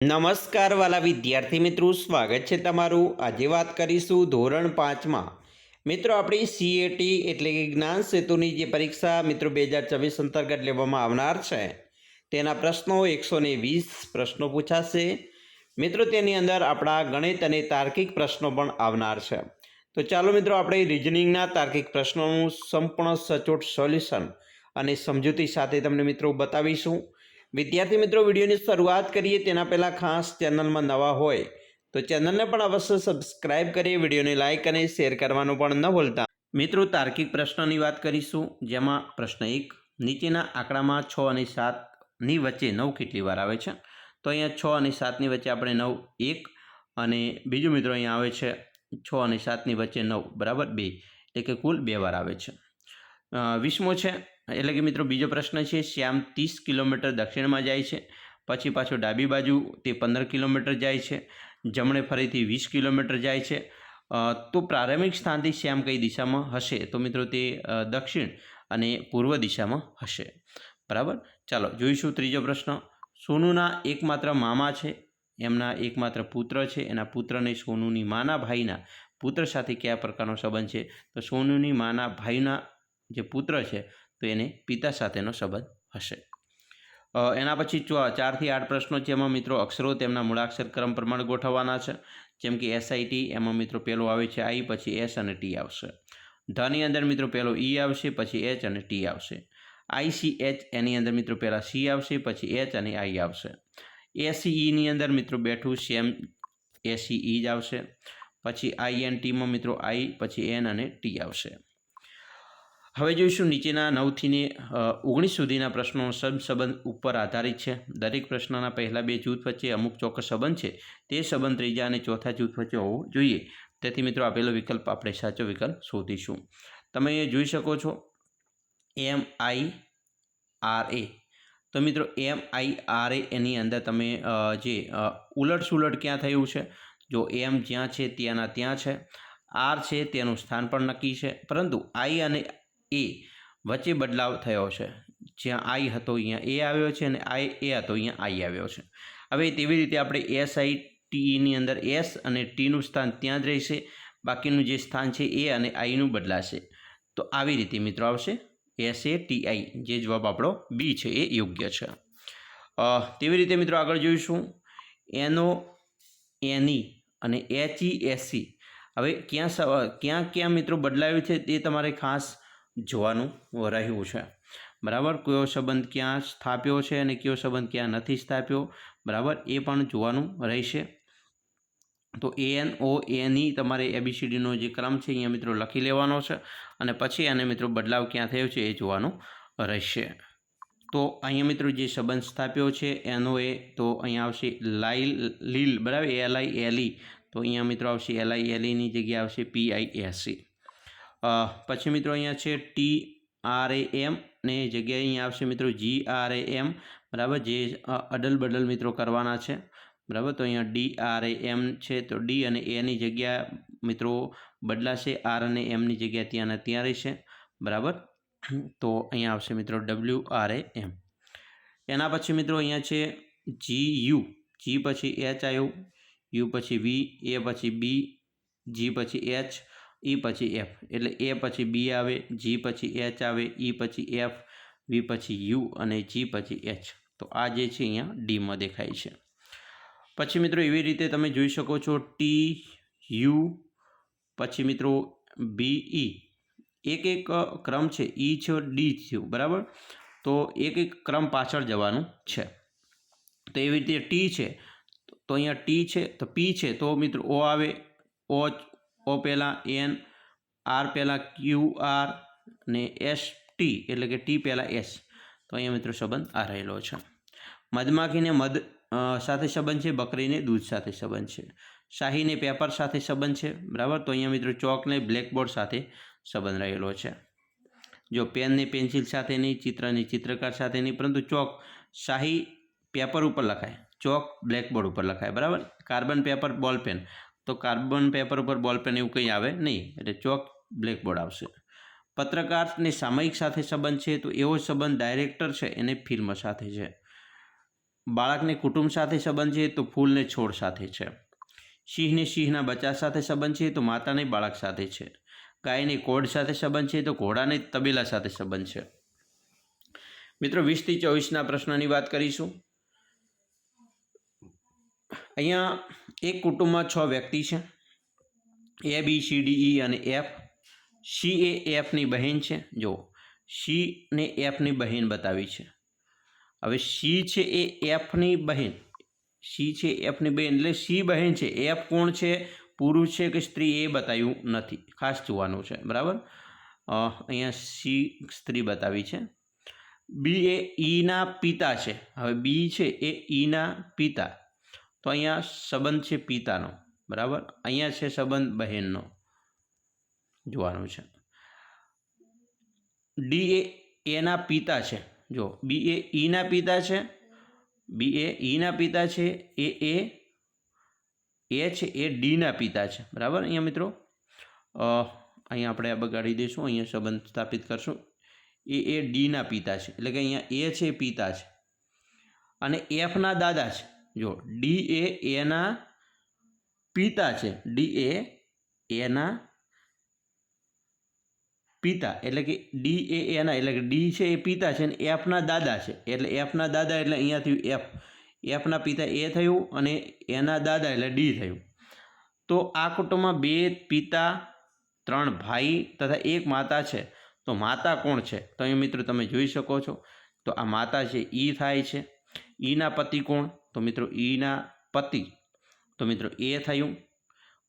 નમસ્કાર વાલા વિદ્યાર્થી મિત્રો, સ્વાગત છે તમારું। આજે વાત કરીશું ધોરણ 5માં મિત્રો આપણી સીએટી એટલે કે જ્ઞાન સેતુની જે પરીક્ષા મિત્રો 2024 અંતર્ગત લેવામાં આવનાર છે તેના પ્રશ્નો 120 પ્રશ્નો પૂછાશે મિત્રો। તેની અંદર આપણા ગણિત અને તાર્કિક પ્રશ્નો પણ આવનાર છે। તો ચાલો મિત્રો આપણે રીઝનિંગના તાર્કિક પ્રશ્નોનું સંપૂર્ણ સચોટ સોલ્યુશન અને સમજૂતી સાથે તમને મિત્રો બતાવીશું। વિદ્યાર્થી મિત્રો, વિડીયોની શરૂઆત કરીએ તેના પહેલાં ખાસ ચેનલમાં નવા હોય તો ચેનલને પણ અવશ્ય સબસ્ક્રાઇબ કરી વિડીયોને લાઇક અને શેર કરવાનું પણ ન ભૂલતા। મિત્રો તાર્કિક પ્રશ્નની વાત કરીશું, જેમાં પ્રશ્ન 1, નીચેના આંકડામાં 6 અને 7ની વચ્ચે 9 કેટલી વાર આવે છે? તો અહીંયા 6 અને 7ની વચ્ચે આપણે 9 1, અને બીજું મિત્રો અહીંયા આવે છે 6 અને 7ની વચ્ચે 9 બરાબર 2, એટલે કે કુલ 2 વાર આવે છે। 20મો છે, એટલે કે મિત્રો બીજો પ્રશ્ન છે, શ્યામ 30 કિલોમીટર દક્ષિણમાં જાય છે, પછી પાછો ડાબી બાજુ તે 15 કિલોમીટર જાય છે, જમણે ફરીથી 20 કિલોમીટર જાય છે, તો પ્રારંભિક સ્થાનથી શ્યામ કઈ દિશામાં હશે? તો મિત્રો તે દક્ષિણ અને પૂર્વ દિશામાં હશે બરાબર। ચાલો જોઈશું ત્રીજો પ્રશ્ન, સોનુના એકમાત્ર મામા છે, એમના એકમાત્ર પુત્ર છે, એના પુત્રને સોનુની માના ભાઈના પુત્ર સાથે કયા પ્રકારનો સંબંધ છે? તો સોનુની માના ભાઈના જે પુત્ર છે તો એને પિતા સાથેનો સંબંધ હશે। એના પછી 4 થી 8 પ્રશ્નો છે, એમાં મિત્રો અક્ષરો તેમના મૂળાક્ષર ક્રમ પ્રમાણે ગોઠવવાના છે। જેમ કે એસઆઈટી, એમાં મિત્રો પહેલો આવે છે આઈ, પછી એસ અને ટી આવશે। ધની અંદર મિત્રો પહેલો ઈ આવશે, પછી એચ અને ટી આવશે। આઈસીએચ એની અંદર મિત્રો પહેલાં સી આવશે, પછી એચ અને આઈ આવશે। એસીઈની અંદર મિત્રો બેઠું સેમ એસીઈ જ આવશે। પછી આઈએનટીમાં મિત્રો આઈ, પછી એન અને ટી આવશે। હવે જોઈશું નીચેના 9 થી 19 સુધીના પ્રશ્નો સંબંધ ઉપર આધારિત છે। દરેક પ્રશ્નના પહેલા 2 જૂથ વચ્ચે અમુક ચોક્કસ સંબંધ છે, તે સંબંધ ત્રીજા અને ચોથા જૂથ વચ્ચે હોવો જોઈએ। તેથી મિત્રો આપેલો વિકલ્પ આપણે સાચો વિકલ્પ શોધીશું। તમે જોઈ શકો છો MIRA, તો મિત્રો MIRA એની અંદર તમે જે ઉલટ સુલટ ક્યાં થયું છે? જો એમ જ્યાં છે ત્યાંના ત્યાં છે, આર છે તેનું સ્થાન પણ નક્કી છે, પરંતુ આઈ અને એ વચ્ચે બદલાવ થયો છે। જ્યાં આઈ હતો અહીંયા એ આવ્યો છે, અને એ હતો અહીંયા આઈ આવ્યો છે। હવે તેવી રીતે આપણે એસઆઈટીની અંદર એસ અને ટીનું સ્થાન ત્યાં જ રહેશે, બાકીનું જે સ્થાન છે એ અને આઈનું બદલાશે। તો આવી રીતે મિત્રો આવશે SATI, જે જવાબ આપણો બી છે એ યોગ્ય છે। તેવી રીતે મિત્રો આગળ જોઈશું NO, NE અને HESC। હવે ક્યાં મિત્રો બદલાયું છે તે તમારે ખાસ જોવાનું રહ્યું છે બરાબર। કયો સંબંધ ક્યાં સ્થાપ્યો છે અને કયો સંબંધ ક્યાં નથી સ્થાપ્યો બરાબર, એ પણ જોવાનું રહેશે। તો ANONE તમારે ABCDનો જે ક્રમ છે અહીંયા મિત્રો લખી લેવાનો છે, અને પછી આને મિત્રો બદલાવ ક્યાં થયો છે એ જોવાનું રહેશે। તો અહીંયા મિત્રો જે સંબંધ સ્થાપ્યો છે NOA, તો અહીંયા આવશે લીલ બરાબર, LILE, તો અહીંયા મિત્રો આવશે LILEની જગ્યાએ આવશે PISC। પછી મિત્રો અહીંયા છે TRAM ને જગ્યાએ અહીંયા આવશે મિત્રો GRAM બરાબર, જે અદલ બદલ મિત્રો કરવાના છે બરાબર। તો અહીંયા DRAM છે, તો ડી અને એની જગ્યા મિત્રો બદલાશે, આર અને એમની જગ્યા ત્યાંના ત્યાં રહેશે બરાબર। તો અહીંયા આવશે મિત્રો WRAM। એના પછી મિત્રો અહીંયા છે GU, જી પછી એચ આવ્યું, યુ પછી વી, એ પછી બી, જી પછી એચ, ઈ પછી એફ, એટલે એ પછી બી આવે, જી પછી એચ આવે, ઈ પછી એફ, વી પછી યુ અને જી પછી એચ। તો આ જે છે અહીંયા ડીમાં દેખાય છે। પછી મિત્રો એવી રીતે તમે જોઈ શકો છો TU, પછી મિત્રો BE, એક ક્રમ છે, ઈ છે ડી થયું બરાબર, તો એક ક્રમ પાછળ જવાનું છે। તો એવી રીતે ટી છે, તો અહીંયા ટી છે તો પી છે, તો મિત્રો ઓ આવે, ઓ પહેલાં એન, આર પહેલાં ક્યુ આર, ને એસ ટી, એટલે કે ટી પહેલાં એસ। તો અહીંયા મિત્રો સંબંધ આ રહેલો છે। મધમાખીને મધ સાથે સંબંધ છે, બકરીને દૂધ સાથે સંબંધ છે, શાહીને પેપર સાથે સંબંધ છે બરાબર। તો અહીંયા મિત્રો ચોકને બ્લેકબોર્ડ સાથે સંબંધ રહેલો છે। જો પેનને પેન્સિલ સાથે નહીં, ચિત્રને ચિત્રકાર સાથે નહીં, પરંતુ ચોક શાહી પેપર ઉપર લખાય, ચોક બ્લેકબોર્ડ ઉપર લખાય બરાબર। કાર્બન પેપર બોલ પેન, તો કાર્બન પેપર ઉપર બોલ પેન એવું કંઈ આવે નહીં, એટલે ચોક બ્લેકબોર્ડ આવશે। પત્રકારને સામયિક સાથે સંબંધ છે, તો એવો સંબંધ ડાયરેક્ટર છે એને ફિલ્મ સાથે છે બાળકને કુટુંબ સાથે સંબંધ છે તો ફૂલને છોડ સાથે છે. સિંહને સિંહના બચ્ચા સાથે સંબંધ છે તો માતાને બાળક સાથે છે. ગાયને કોઢ સાથે સંબંધ છે તો ઘોડાને તબેલા સાથે સંબંધ છે. મિત્રો 20 થી 24ના પ્રશ્નની વાત કરીશું. અહીંયા એક કુટુંબમાં 6 વ્યક્તિ છે. A B C D E અને F. C એ Fની બહેન છે. જો C ને Fની બહેન બતાવી છે. હવે C છે એ Fની બહેન, C છે Fની બહેન એટલે C બહેન છે. F કોણ છે, પુરુષ છે કે સ્ત્રી એ બતાવ્યું નથી, ખાસ જોવાનું છે. બરાબર, અહીંયા C સ્ત્રી બતાવી છે. B એ Eના પિતા છે. હવે B છે એ Eના પિતા, તો અહીંયા સંબંધ છે પિતાનો. બરાબર, અહીંયા છે સંબંધ બહેનનો, જોવાનું છે. D એ એના પિતા છે. જો B એ Eના પિતા છે, B એ Eના પિતા છે. એ છે એ Dના પિતા છે. બરાબર, અહીંયા મિત્રો અહીંયા આપણે આ બગાડી દઈશું, અહીંયા સંબંધ સ્થાપિત કરશું. એ Dના પિતા છે, એટલે કે અહીંયા એ છે પિતા છે અને Fના દાદા છે. જો D એ એના પિતા છે, D એ એના પિતા એટલે કે D એ એના એટલે કે D છે એ પિતા છે અને Fના દાદા છે, એટલે Fના દાદા એટલે અહીંયાથી Fના પિતા એ થયું અને એના દાદા એટલે D થયું. તો આ કુટુંબમાં 2 પિતા, 3 ભાઈ તથા 1 માતા છે. તો માતા કોણ છે? તો અહીં મિત્રો તમે જોઈ શકો છો, તો આ માતા છે E થાય છે. Eના પતિ કોણ? તો મિત્રો Eના પતિ, તો મિત્રો એ થયું.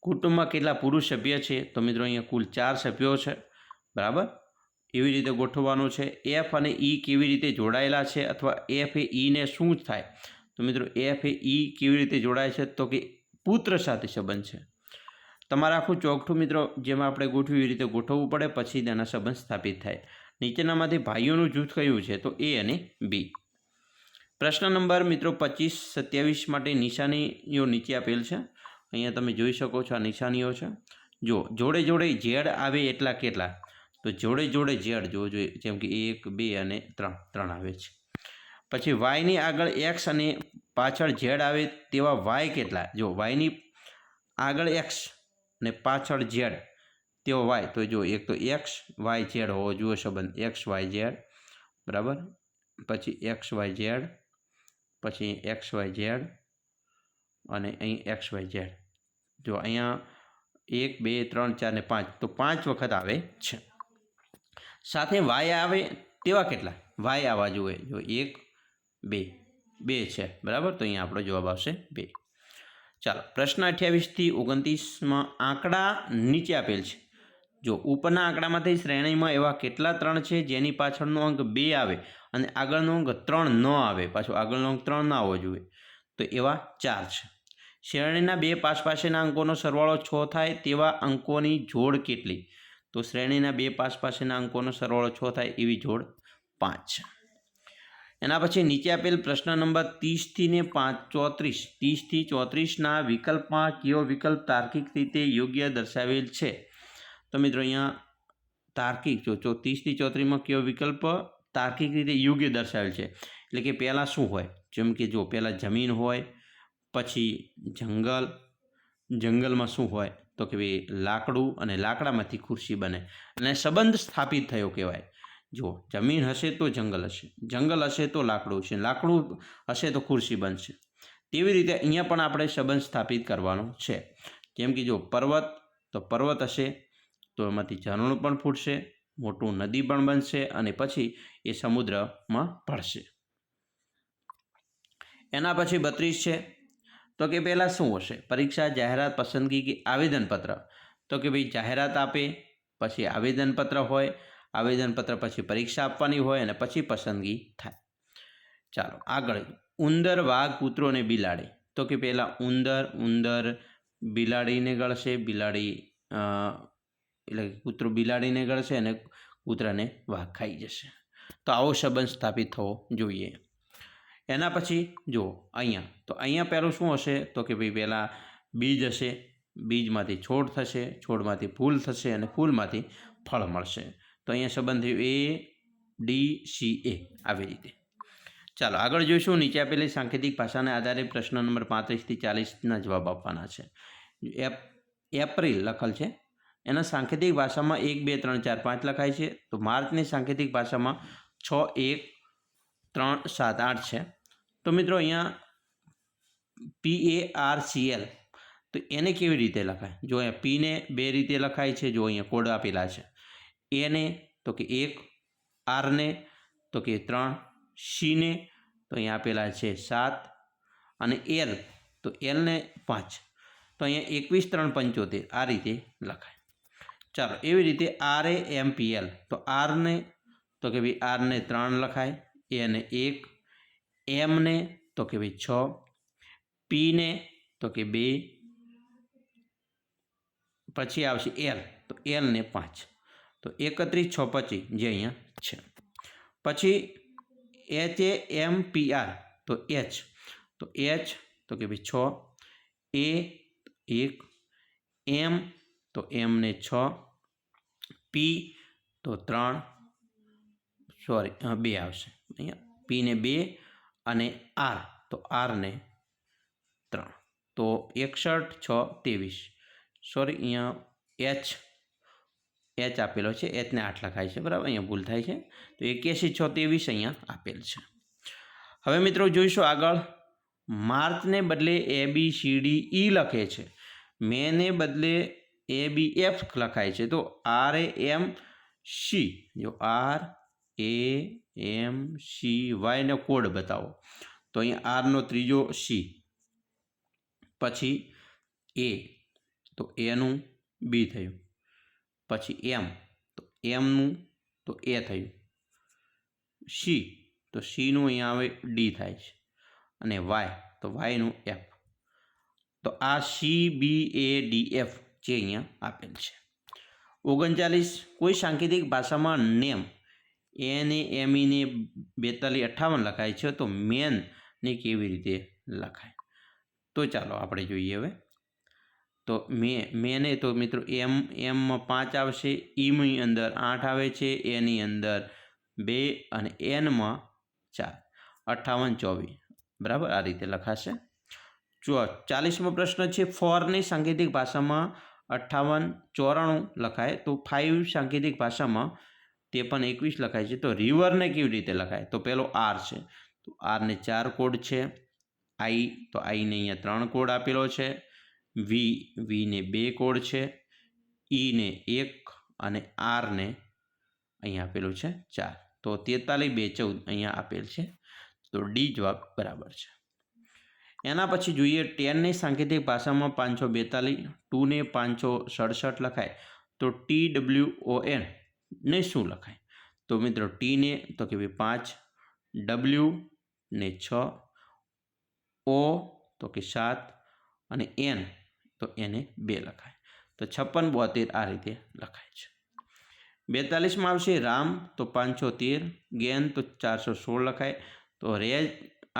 કુટુંબમાં કેટલા પુરુષ સભ્ય છે? તો મિત્રો અહીંયા કુલ 4 સભ્યો છે. બરાબર, એવી રીતે ગોઠવવાનું છે. F અને E કેવી રીતે જોડાયેલા છે, અથવા F એ Eને શું થાય? તો મિત્રો F એ E કેવી રીતે જોડાય છે? તો કે પુત્ર સાથે સંબંધ છે. તમારે આખું ચોકઠું મિત્રો જેમાં આપણે ગોઠવ્યું એવી રીતે ગોઠવવું પડે, પછી તેના સંબંધ સ્થાપિત થાય. નીચેનામાંથી ભાઈઓનું જૂથ કયું છે? તો A અને B. પ્રશ્ન નંબર મિત્રો 25, 27 માટે નિશાનીઓ નીચે આપેલ છે. અહીંયા તમે જોઈ શકો છો, આ નિશાનીઓ છે. જો જોડે જોડે ઝેડ આવે એટલા કેટલા? તો જોડે જોડે ઝેડ જોવો જોઈએ, જેમ કે 1, 2 અને 3 આવે છે. પછી વાયની આગળ એક્સ અને પાછળ ઝેડ આવે તેવા વાય કેટલા? જો વાયની આગળ એક્સ અને પાછળ ઝેડ તેવો વાય, તો જો એક તો એક્સ વાય ઝેડ હોવો જોઈએ સંબંધ, એક્સ વાય ઝેડ. બરાબર, પછી એક્સ વાય ઝેડ, પછી એક્સ વાય ઝેડ અને અહીં એક્સ વાય ઝેડ. જો અહીંયા 1, 2, 3, 4 ને 5, તો 5 વખત આવે છે. સાથે વાય આવે તેવા કેટલા? વાય આવવા જોઈએ. જો 1, 2 છે. બરાબર, તો અહીંયા આપણો જવાબ આવશે 2. ચાલો, પ્રશ્ન 28 થી 29માં આંકડા નીચે આપેલ છે. જો ઉપરના આંકડામાંથી શ્રેણીમાં એવા કેટલા 3 છે જેની પાછળનો અંક 2 આવે અને આગળનો અંક 3 ન આવે, પાછો આગળનો અંક 3 ના આવવો જોઈએ, તો એવા 4 છે. શ્રેણીના 2 પાસેના અંકોનો સરવાળો 6 થાય તેવા અંકોની જોડ કેટલી? તો શ્રેણીના 2 પાસેના અંકોનો સરવાળો 6 થાય એવી જોડ 5 છે. એના પછી નીચે આપેલ પ્રશ્ન નંબર 30 થી 34ના વિકલ્પમાં કયો વિકલ્પ તાર્કિક રીતે યોગ્ય દર્શાવેલ છે? તો મિત્રો અહીંયા તાર્કિક, જો 30 થી 34માં કયો વિકલ્પ તાર્કિક રીતે યોગ્ય દર્શાવેલ છે, એટલે કે પહેલાં શું હોય? જેમ કે જો પહેલાં જમીન હોય, પછી જંગલમાં શું હોય? તો કે ભાઈ લાકડું, અને લાકડામાંથી ખુરશી બને, અને સંબંધ સ્થાપિત થયો કહેવાય. જો જમીન હશે તો જંગલ હશે, જંગલ હશે તો લાકડું હશે, લાકડું હશે તો ખુરશી બનશે. તેવી રીતે અહીંયા પણ આપણે સંબંધ સ્થાપિત કરવાનો છે. જેમ કે જો પર્વત, તો પર્વત હશે તો એમાંથી ઝરણું પણ ફૂટશે, મોટું નદી પણ બનશે અને પછી એ સમુદ્રમાં ભળશે. એના પછી 32 છે. તો કે પહેલાં શું હશે? પરીક્ષા, જાહેરાત, પસંદગી કે આવેદનપત્ર? તો કે ભાઈ જાહેરાત આપે, પછી આવેદનપત્ર હોય, આવેદનપત્ર પછી પરીક્ષા આપવાની હોય અને પછી પસંદગી થાય. ચાલો આગળ, ઉંદર, વાઘ, કૂતરો અને બિલાડી? તો કે પહેલાં ઉંદર બિલાડીને ગળશે, બિલાડી એટલે કૂતરો બિલાડીને ગળશે અને કૂતરાને વાઘ ખાઈ જશે. તો આવો સંબંધ સ્થાપિત થવો જોઈએ. એના પછી જો અહીંયા, તો અહીંયા પહેલું શું હશે? તો કે ભાઈ પહેલાં બીજ હશે, બીજમાંથી છોડ થશે, છોડમાંથી ફૂલ થશે અને ફૂલમાંથી ફળ મળશે. તો અહીંયા સંબંધ થયું A, D, C, A આવી રીતે. ચાલો આગળ જોઈશું. નીચે આપેલી સાંકેતિક ભાષાને આધારે પ્રશ્ન નંબર 35થી 40ના જવાબ આપવાના છે. એપ્રિલ લખેલ છે, એના સાંકેતિક ભાષામાં 1, 2, 3, 4, 5 લખાય છે. તો માર્ચની સાંકેતિક ભાષામાં 6, 1, 3, 7, 8 છે. તો મિત્રો અહીંયા PARCL, તો એને કેવી રીતે લખાય? જો અહીંયા પીને બે રીતે લખાય છે. જો અહીંયા કોડ આપેલા છે. એને તો કે 1, આરને તો કે 3, સીને તો અહીંયા આપેલા છે 7 અને એલ તો એલને 5. તો અહીંયા 21, 3, 75 આ રીતે લખાય. ચાલો એવી રીતે RAMPL, તો આરને તો કે ભાઈ આરને 3 લખાય, એને 1, એમને તો કે ભાઈ 6, પીને તો કે 2, પછી આવશે એલ તો એલને 5. તો 31, 6, 25 જે અહીંયા છે. પછી HAMPR તો H તો H તો કે ભાઈ 6, A 1, M તો એમને 6, P તો 3, સોરી 2 આવશે અહીંયા, પીને 2 અને આર તો આરને 3. તો 61, 6, 23 સોરી અહીંયા એચ આપેલો છે, એચને 8 લખાય છે, બરાબર, અહીંયા ભૂલ થાય છે. તો 81, 6, 23 અહીંયા આપેલ છે. હવે મિત્રો જોઈશું આગળ. માર્ચને બદલે ABCDE લખે છે, મેને બદલે ABF લખાય છે. તો RAMC, જો RAMCY નો કોડ બતાવો. તો અહીંયા આરનો ત્રીજો C, પછી A તો એનું B થયું, પછી M તો એમનું તો A થયું, C તો Cનું અહીંયા આવે D થાય છે, અને Y તો Yનું F. તો આ CBADF જે અહીંયા આપેલ છે. 39, કોઈ સાંકેતિક ભાષામાં નેમ એને એમીને 42, 58 લખાય છે. તો મેનને કેવી રીતે લખાય? તો ચાલો આપણે જોઈએ હવે. તો મેને તો મિત્રો એમમાં 5 આવશે, ઈની અંદર 8 આવે છે, એની અંદર 2 અને એનમાં 4, 58, 24 બરાબર આ રીતે લખાશે. 40મો પ્રશ્ન છે, ફોરની સાંકેતિક ભાષામાં 58, 94 લખાય. તો 5 સાંકેતિક ભાષામાં 53, 21 લખાય છે. તો રિવરને કેવી રીતે લખાય? તો પેલો આર છે, તો આરને 4 કોડ છે. આઈ તો આઈને અહીંયા 3 કોડ આપેલો છે. વીને 2 કોડ છે. ઈને 1 અને આરને અહીંયા આપેલું છે 4. તો 43, 2, 14 અહીંયા આપેલ છે. તો ડી જવાબ બરાબર છે. એના પછી જોઈએ 10ની સાંકેતિક ભાષામાં 542, 2ને 567 લખાય. તો TWON ને શું લખાય? તો મિત્રો ટીને તો કે ભાઈ 5, W ને 6, O તો કે 7 અને N તો એને 2 લખાય. તો 56, 72 આ રીતે લખાય છે. 42માં આવશે રામ તો 513, ગેન તો 416 લખાય. તો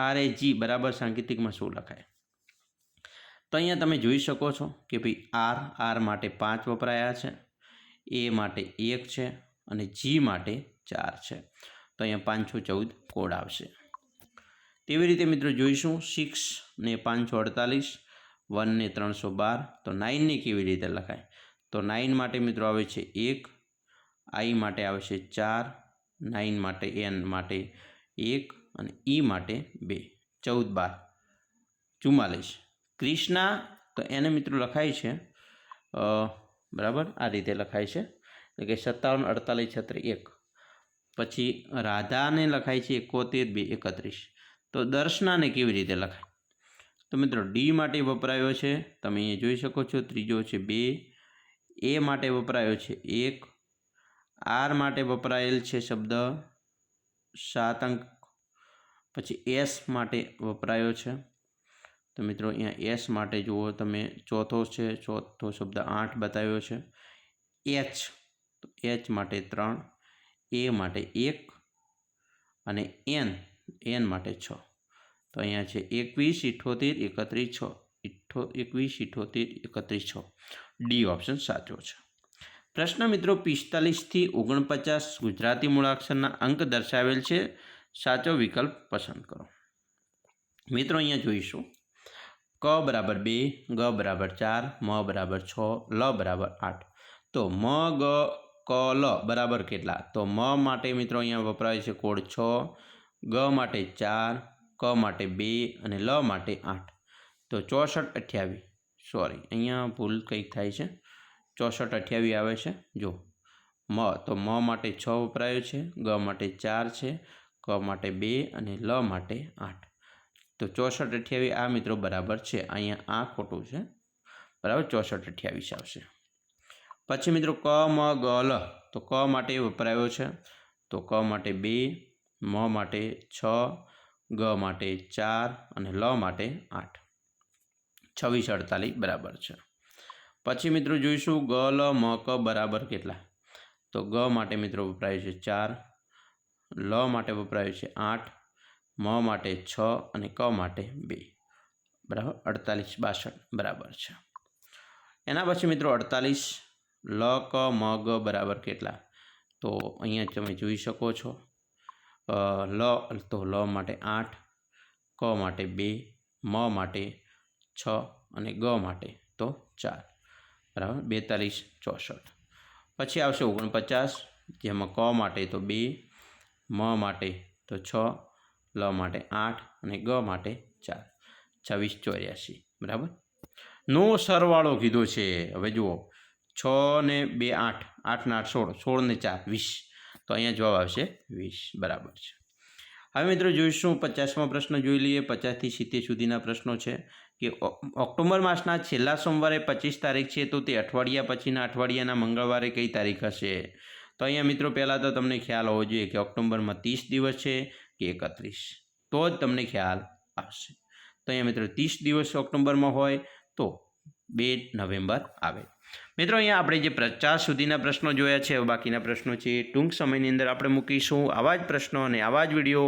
RAG બરાબર સાંકેતિકમાં શું લખાય? તો અહીંયા તમે જોઈ શકો છો કે ભાઈ આર માટે 5 વપરાયા છે, એ માટે 1 છે અને જી માટે 4 છે. તો અહીંયા 514 કોડ આવશે. તેવી રીતે મિત્રો જોઈશું 6 ને 548, 1 ને 312. તો 9ને કેવી રીતે લખાય? તો 9 માટે મિત્રો આવે છે 1, આઈ માટે આવે છે 4, 9 માટે એન માટે 1 અને ઈ માટે 2, 14, 12, 44. ક્રિષ્ના તો એને મિત્રો લખાય છે બરાબર આ રીતે લખાય છે, એટલે કે 57, 48, 36, 1. પછી રાધાને લખાય છે 71, 2, 31. તો દર્શનાને કેવી રીતે લખાય? તો મિત્રો ડી માટે વપરાયો છે, તમે અહીંયા જોઈ શકો છો. ત્રીજો છે 2, એ માટે વપરાયો છે 1, આર માટે વપરાયેલ છે શબ્દ 7 અંક. પછી એસ માટે વપરાયો છે. તો મિત્રો અહીંયા એસ માટે જુઓ તમે, ચોથો છે, ચોથો શબ્દ 8 બતાવ્યો છે. એચ તો એચ માટે 3, એ માટે 1 અને એન માટે 6. તો અહીંયા છે 21, 78, 31, 6. 21, 78, 31, 6. ડી ઓપ્શન સાચો છે. પ્રશ્ન મિત્રો 45 થી 49 ગુજરાતી મૂળાક્ષરના અંક દર્શાવેલ છે. સાચો વિકલ્પ પસંદ કરો. મિત્રો અહીંયા જોઈશું ક બરાબર 2, ગ બરાબર 4, મ બરાબર 6, લ બરાબર 8. તો મ ગ ક લ બરાબર કેટલા? તો મ માટે મિત્રો અહીંયા વપરાય છે કોડ 6, ગ માટે 4, ક માટે 2 અને લ માટે 8. તો 64, 28. સોરી, અહીંયા ભૂલ કંઈક થાય છે. 64, 28 આવે છે. જો મ તો મ માટે 6 વપરાયો છે, ગ માટે 4 છે, ક માટે 2 અને લ માટે 8. તો 64, 28 આ મિત્રો બરાબર છે. અહીંયા આ ખોટું છે. બરાબર, 64, 28 આવશે. પછી મિત્રો ક મ ગ લ. તો ક માટે વપરાયો છે, તો ક માટે 2, મ માટે 6, ગ માટે 4 અને લ માટે 8. 26, 48 બરાબર છે. પછી મિત્રો જોઈશું ગ લ મ ક બરાબર કેટલા? તો ગ માટે મિત્રો વપરાય છે 4, લ માટે વપરાય છે 8, મ માટે 6 અને ક માટે 2. બરાબર, 48, 62 બરાબર છે. એના પછી મિત્રો 48 લ ક મ ગ બરાબર કેટલા? તો અહીંયા તમે જોઈ શકો છો લ તો લ માટે 8, ક માટે 2, મ માટે 6 અને ગ માટે તો 4. બરાબર, 42, 64. પછી આવશે 49, જેમાં ક માટે તો 2, મ માટે તો 6, લ માટે 8 અને ગ માટે 4. 26, 84 બરાબર. નો સરવાળો કીધો છે. હવે જુઓ 6 ને 2 8, 8 ને 8 16, 16 ને 4 20. તો અહીંયા જવાબ આવશે 20 બરાબર છે. હવે મિત્રો જોઈશું 50મો પ્રશ્ન જોઈ લઈએ. 50 થી 70 સુધીના પ્રશ્નો છે કે ઓક્ટોબર માસના છેલ્લા સોમવારે 25 તારીખ છે, તો તે અઠવાડિયા પછીના અઠવાડિયાના મંગળવારે કઈ તારીખ હશે? તો અહીંયા મિત્રો પહેલાં તો તમને ખ્યાલ હોવો જોઈએ કે ઓક્ટોબરમાં 30 દિવસ છે કે 31, તો જ તમને ખ્યાલ આવશે. તો અહીંયા મિત્રો 30 દિવસ ઓક્ટોબરમાં હોય તો 2 નવેમ્બર આવે. મિત્રો અહીંયા આપણે જે 50 સુધીના પ્રશ્નો જોયા છે, બાકીના પ્રશ્નો છે એ ટૂંક સમયની અંદર આપણે મૂકીશું. આવા જ પ્રશ્નો અને આવા જ વિડીયો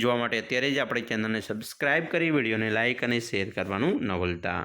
જોવા માટે અત્યારે જ આપણે ચેનલને સબસ્ક્રાઈબ કરી વિડીયોને લાઇક અને શેર કરવાનું ન ભૂલતા.